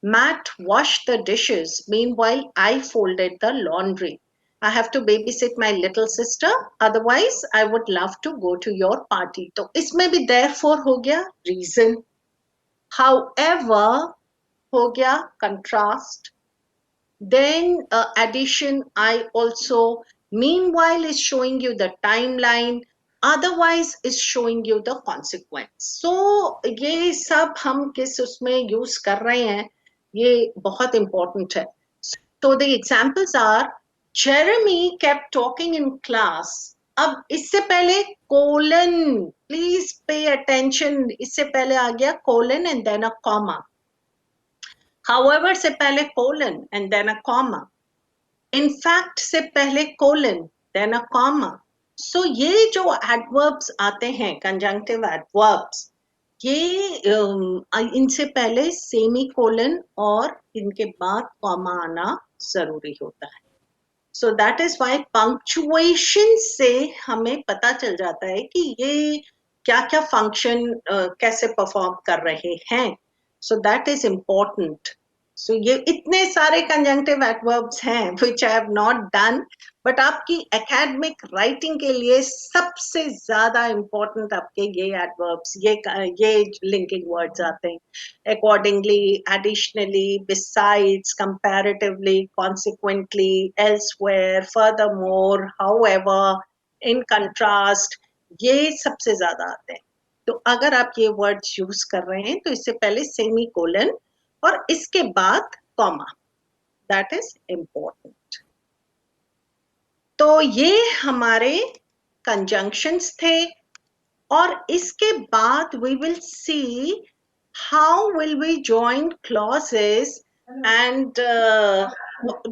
Matt washed the dishes. Meanwhile, I folded the laundry. I have to babysit my little sister. Otherwise, I would love to go to your party. तो इसमें भी therefore हो गया reason. However हो गया contrast. Then addition, I also, meanwhile is showing you the timeline, otherwise is showing you the consequence. So ये सब हम किस उसमें यूज कर रहे हैं, ये बहुत important है. So the examples are, Jeremy kept talking in class. अब इससे पहले colon, please pay attention, इससे पहले आ गया colon and then a comma. However से पहले colon and then a comma. In fact से पहले colon then a comma. So ये जो adverbs आते हैं, conjunctive adverbs, ये इनसे पहले semicolon और इनके बाद comma आना जरूरी होता है. So that is why punctuation से हमें पता चल जाता है कि ये क्या क्या function कैसे perform कर रहे हैं. So that is important. So ये इतने सारे conjunctive adverbs हैं which I have not done, but आपकी academic writing के लिए सबसे ज़्यादा important आपके ये adverbs, ये linking words आते हैं. Accordingly, additionally, besides, comparatively, consequently, elsewhere, furthermore, however, in contrast, ये सबसे ज़्यादा आते हैं. तो अगर आप ये वर्ड्स यूज कर रहे हैं तो इससे पहले सेमी कोलन और इसके बाद कॉमा, दैट इज इम्पोर्टेंट. तो ये हमारे कंजंक्शंस थे और इसके बाद we will see how will we join clauses and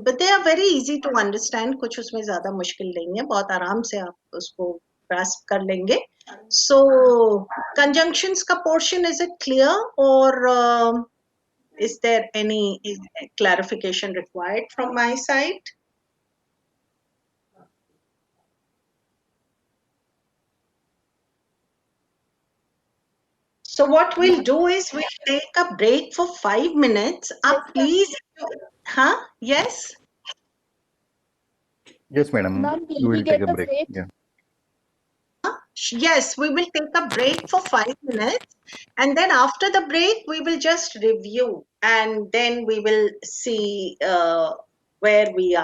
but they are very easy to understand, कुछ उसमें ज्यादा मुश्किल नहीं है, बहुत आराम से आप उसको grasp कर लेंगे. So conjunctions का portion, is it clear or is there any clarification required from my side? So what we'll do is we'll take a break for 5 minutes. Please, huh? Yes? Yes, madam. Ma'am, We will we will take get a a break. break? Yeah. Yes, we will take a break for 5 minutes, and then after the break, we will just review, and then we will see where we are.